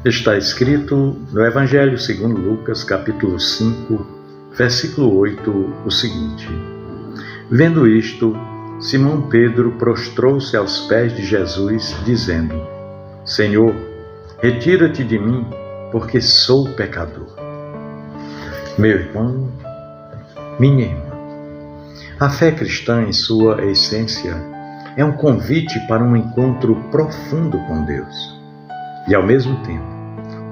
Está escrito no Evangelho segundo Lucas, capítulo 5, versículo 8, o seguinte: Vendo isto, Simão Pedro prostrou-se aos pés de Jesus, dizendo: Senhor, retira-te de mim, porque sou pecador. Meu irmão, minha irmã, a fé cristã, em sua essência, é um convite para um encontro profundo com Deus e, ao mesmo tempo,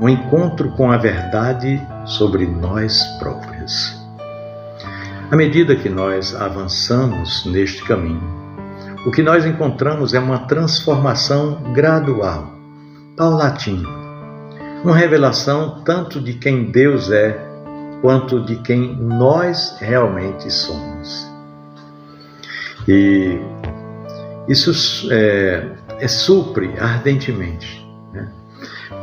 um encontro com a verdade sobre nós próprios. À medida que nós avançamos neste caminho, o que nós encontramos é uma transformação gradual, paulatina, uma revelação tanto de quem Deus é, quanto de quem nós realmente somos. E isso supre ardentemente, né?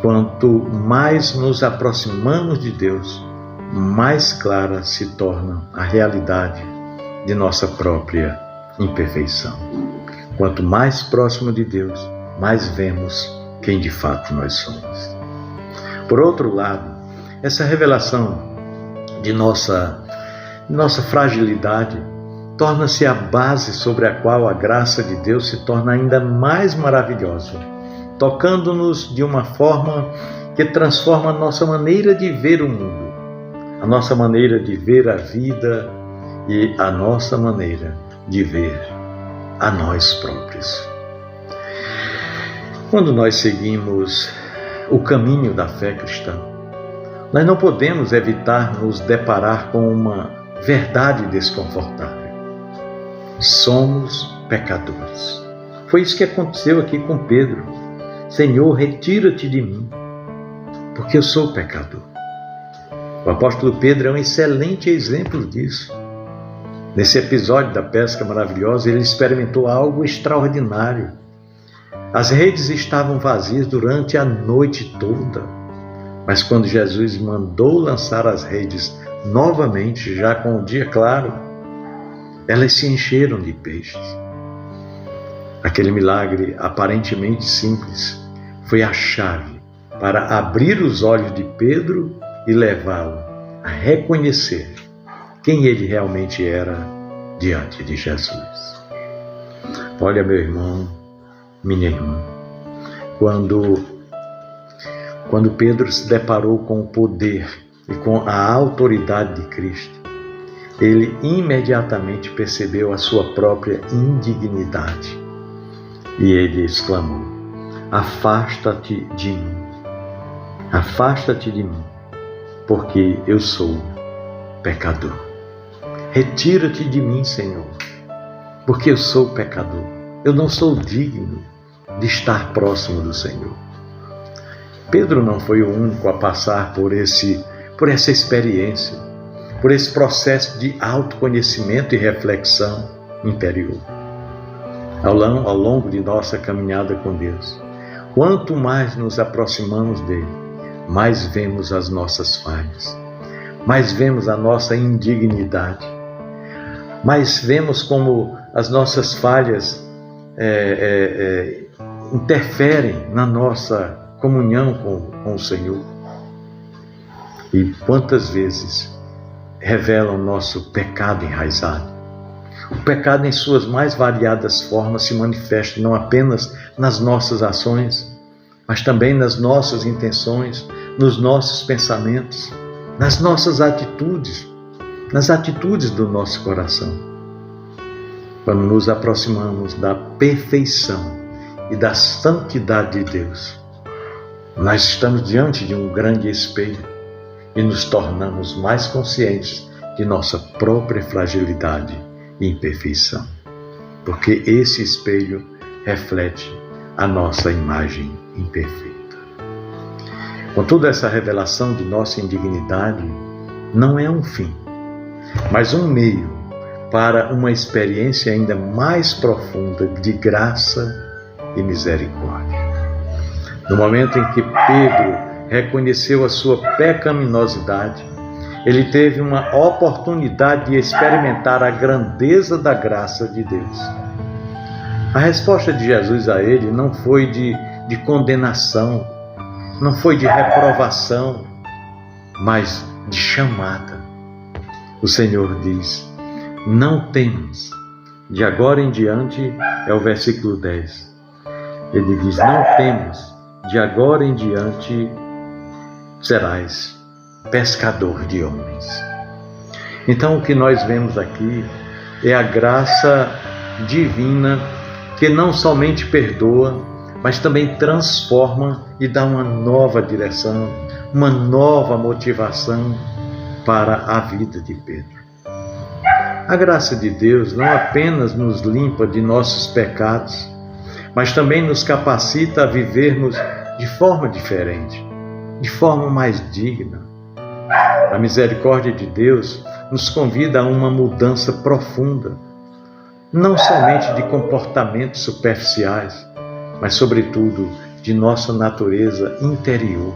Quanto mais nos aproximamos de Deus, mais clara se torna a realidade de nossa própria imperfeição. Quanto mais próximo de Deus, mais vemos quem de fato nós somos. Por outro lado, essa revelação de nossa fragilidade torna-se a base sobre a qual a graça de Deus se torna ainda mais maravilhosa, tocando-nos de uma forma que transforma a nossa maneira de ver o mundo, a nossa maneira de ver a vida e a nossa maneira de ver a nós próprios. Quando nós seguimos o caminho da fé cristã, nós não podemos evitar nos deparar com uma verdade desconfortável. Somos pecadores. Foi isso que aconteceu aqui com Pedro. Senhor, retira-te de mim, porque eu sou pecador. O apóstolo Pedro é um excelente exemplo disso. Nesse episódio da pesca maravilhosa, ele experimentou algo extraordinário. As redes estavam vazias durante a noite toda, mas quando Jesus mandou lançar as redes novamente, já com o dia claro, elas se encheram de peixes. Aquele milagre aparentemente simples foi a chave para abrir os olhos de Pedro e levá-lo a reconhecer quem ele realmente era diante de Jesus. Olha, meu irmão, minha irmã, quando Pedro se deparou com o poder e com a autoridade de Cristo, ele imediatamente percebeu a sua própria indignidade e ele exclamou: afasta-te de mim, afasta-te de mim, porque eu sou pecador. Retira-te de mim, Senhor, porque eu sou pecador. Eu não sou digno de estar próximo do Senhor. Pedro não foi o único a passar por essa experiência, por esse processo de autoconhecimento e reflexão interior. Ao longo de nossa caminhada com Deus, quanto mais nos aproximamos dele, mais vemos as nossas falhas, mais vemos a nossa indignidade, mais vemos como as nossas falhas interferem na nossa comunhão com o Senhor. E quantas vezes revelam nosso pecado enraizado. O pecado, em suas mais variadas formas, se manifesta não apenas nas nossas ações, mas também nas nossas intenções, nos nossos pensamentos, nas nossas atitudes, nas atitudes do nosso coração. Quando nos aproximamos da perfeição e da santidade de Deus, nós estamos diante de um grande espelho e nos tornamos mais conscientes de nossa própria fragilidade e imperfeição, porque esse espelho reflete a nossa imagem imperfeita. Contudo, essa revelação de nossa indignidade não é um fim, mas um meio para uma experiência ainda mais profunda de graça e misericórdia. No momento em que Pedro reconheceu a sua pecaminosidade, ele teve uma oportunidade de experimentar a grandeza da graça de Deus. A resposta de Jesus a ele não foi de condenação, não foi de reprovação, mas de chamada. O Senhor diz: não temas. De agora em diante, é o versículo 10. Ele diz: não temas, de agora em diante serás pescador de homens. Então o que nós vemos aqui é a graça divina que não somente perdoa, mas também transforma e dá uma nova direção, uma nova motivação para a vida de Pedro. A graça de Deus não apenas nos limpa de nossos pecados, mas também nos capacita a vivermos de forma diferente, de forma mais digna. A misericórdia de Deus nos convida a uma mudança profunda, não somente de comportamentos superficiais, mas sobretudo de nossa natureza interior,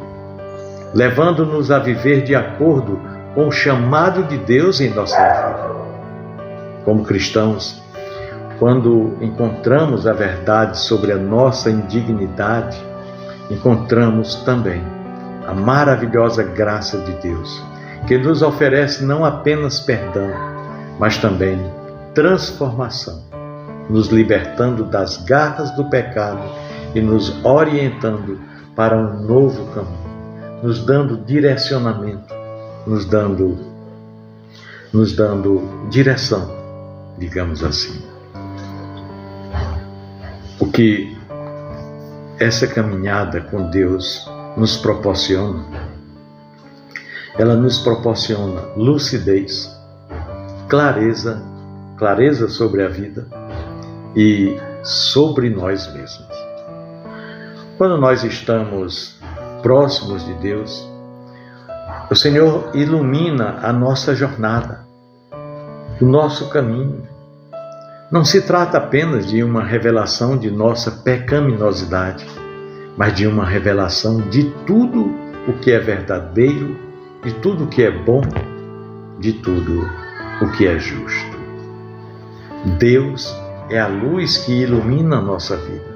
levando-nos a viver de acordo com o chamado de Deus em nossa vida. Como cristãos, quando encontramos a verdade sobre a nossa indignidade, encontramos também a maravilhosa graça de Deus, que nos oferece não apenas perdão, mas também transformação, nos libertando das garras do pecado e nos orientando para um novo caminho, nos dando direcionamento, nos dando direção, digamos assim. O que essa caminhada com Deus nos proporciona, ela nos proporciona lucidez, clareza sobre a vida e sobre nós mesmos. Quando nós estamos próximos de Deus, o Senhor ilumina a nossa jornada, o nosso caminho. Não se trata apenas de uma revelação de nossa pecaminosidade, mas de uma revelação de tudo o que é verdadeiro, de tudo o que é bom, de tudo o que é justo. Deus é a luz que ilumina a nossa vida.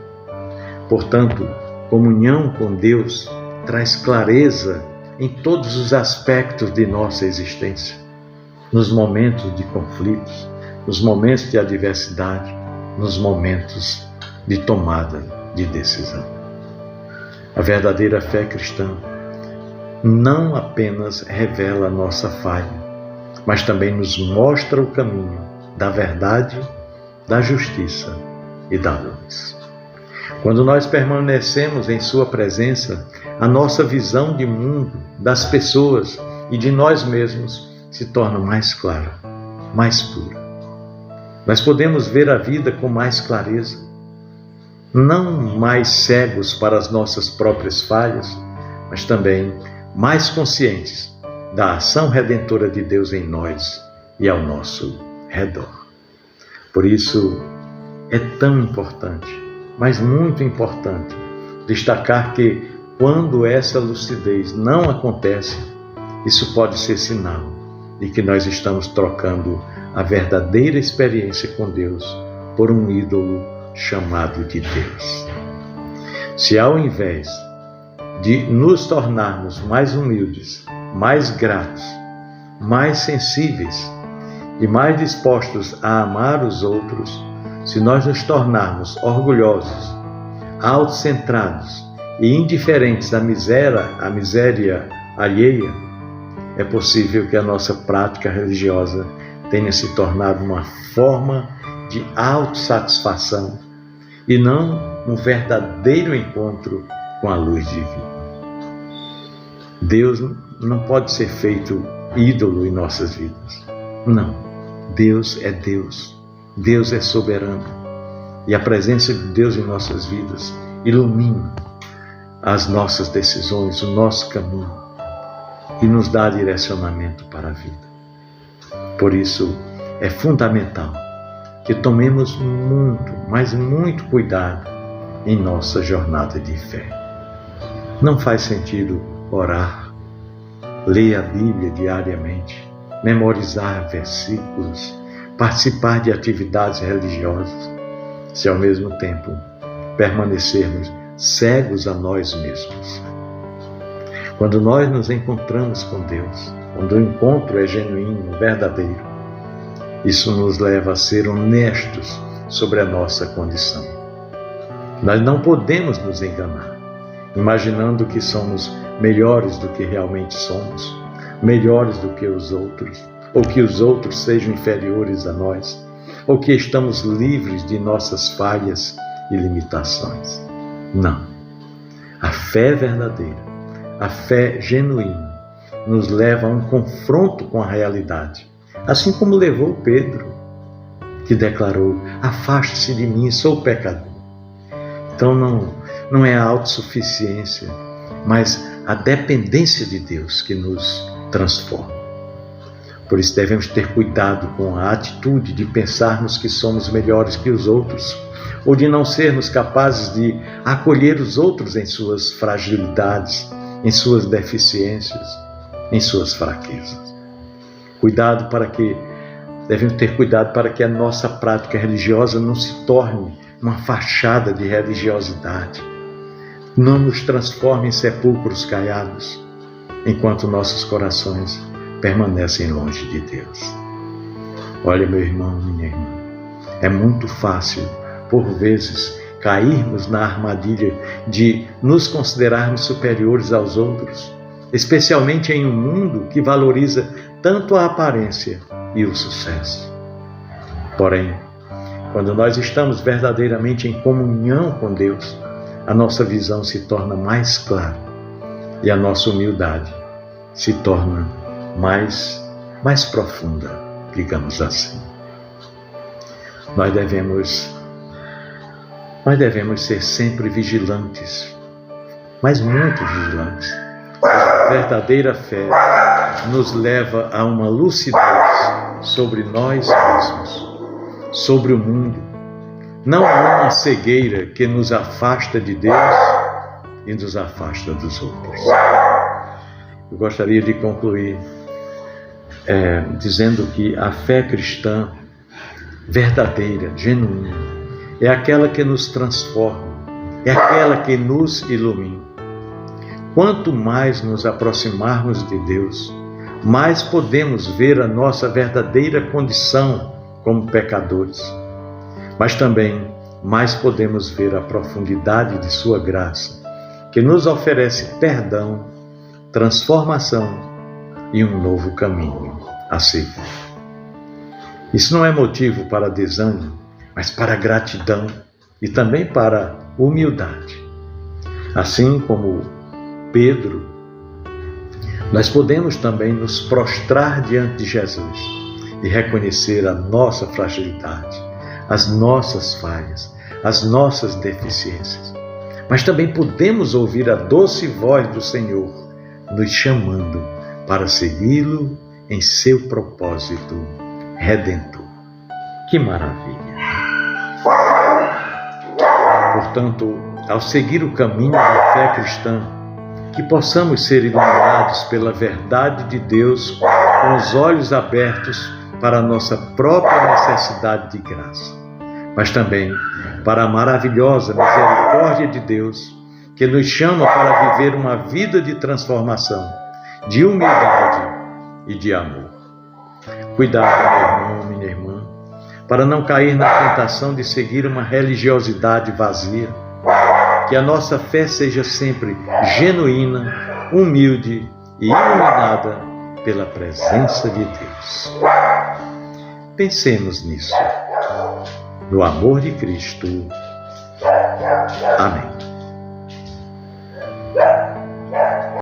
Portanto, comunhão com Deus traz clareza em todos os aspectos de nossa existência, nos momentos de conflitos, nos momentos de adversidade, nos momentos de tomada de decisão. A verdadeira fé cristã não apenas revela a nossa falha, mas também nos mostra o caminho da verdade, da justiça e da luz. Quando nós permanecemos em Sua presença, a nossa visão de mundo, das pessoas e de nós mesmos se torna mais clara, mais pura. Nós podemos ver a vida com mais clareza, não mais cegos para as nossas próprias falhas, mas também mais conscientes da ação redentora de Deus em nós e ao nosso redor. Por isso, é tão importante, mas muito importante, destacar que quando essa lucidez não acontece, isso pode ser sinal de que nós estamos trocando a verdadeira experiência com Deus por um ídolo chamado de Deus. Se ao invés de nos tornarmos mais humildes, mais gratos, mais sensíveis e mais dispostos a amar os outros, se nós nos tornarmos orgulhosos, autocentrados e indiferentes à miséria alheia, é possível que a nossa prática religiosa tenha se tornado uma forma de autossatisfação e não um verdadeiro encontro com a luz divina. Deus não pode ser feito ídolo em nossas vidas. Não. Deus é Deus. Deus é soberano. E a presença de Deus em nossas vidas ilumina as nossas decisões, o nosso caminho e nos dá direcionamento para a vida. Por isso, é fundamental que tomemos muito, mas muito cuidado em nossa jornada de fé. Não faz sentido orar, ler a Bíblia diariamente, memorizar versículos, participar de atividades religiosas, se ao mesmo tempo permanecermos cegos a nós mesmos. Quando nós nos encontramos com Deus, quando o encontro é genuíno, verdadeiro, isso nos leva a ser honestos sobre a nossa condição. Nós não podemos nos enganar, imaginando que somos melhores do que realmente somos, melhores do que os outros, ou que os outros sejam inferiores a nós, ou que estamos livres de nossas falhas e limitações. Não. A fé verdadeira, a fé genuína, nos leva a um confronto com a realidade, assim como levou Pedro, que declarou: afaste-se de mim, sou pecador. Então não é a autossuficiência, mas a dependência de Deus que nos transforma. Por isso devemos ter cuidado com a atitude de pensarmos que somos melhores que os outros, ou de não sermos capazes de acolher os outros em suas fragilidades, em suas deficiências, em suas fraquezas. Devemos ter cuidado para que a nossa prática religiosa não se torne uma fachada de religiosidade, não nos transforme em sepulcros caiados, enquanto nossos corações permanecem longe de Deus. Olha, meu irmão, minha irmã, é muito fácil, por vezes, cairmos na armadilha de nos considerarmos superiores aos outros, especialmente em um mundo que valoriza tanto a aparência e o sucesso. Porém, quando nós estamos verdadeiramente em comunhão com Deus, a nossa visão se torna mais clara e a nossa humildade se torna mais profunda, digamos assim. Nós devemos ser sempre vigilantes, mas muito vigilantes. A verdadeira fé nos leva a uma lucidez sobre nós mesmos, sobre o mundo, não a uma cegueira que nos afasta de Deus e nos afasta dos outros. Eu gostaria de concluir dizendo que a fé cristã verdadeira, genuína, é aquela que nos transforma, é aquela que nos ilumina. Quanto mais nos aproximarmos de Deus, mais podemos ver a nossa verdadeira condição como pecadores, mas também mais podemos ver a profundidade de sua graça, que nos oferece perdão, transformação e um novo caminho a seguir. Isso não é motivo para desânimo, mas para gratidão e também para humildade. Assim como Pedro, nós podemos também nos prostrar diante de Jesus e reconhecer a nossa fragilidade, as nossas falhas, as nossas deficiências. Mas também podemos ouvir a doce voz do Senhor nos chamando para segui-lo em seu propósito redentor. Que maravilha! Portanto, ao seguir o caminho da fé cristã, que possamos ser iluminados pela verdade de Deus com os olhos abertos para a nossa própria necessidade de graça, mas também para a maravilhosa misericórdia de Deus, que nos chama para viver uma vida de transformação, de humildade e de amor. Cuidado, meu irmão, minha irmã, para não cair na tentação de seguir uma religiosidade vazia. Que a nossa fé seja sempre genuína, humilde e iluminada pela presença de Deus. Pensemos nisso. No amor de Cristo. Amém.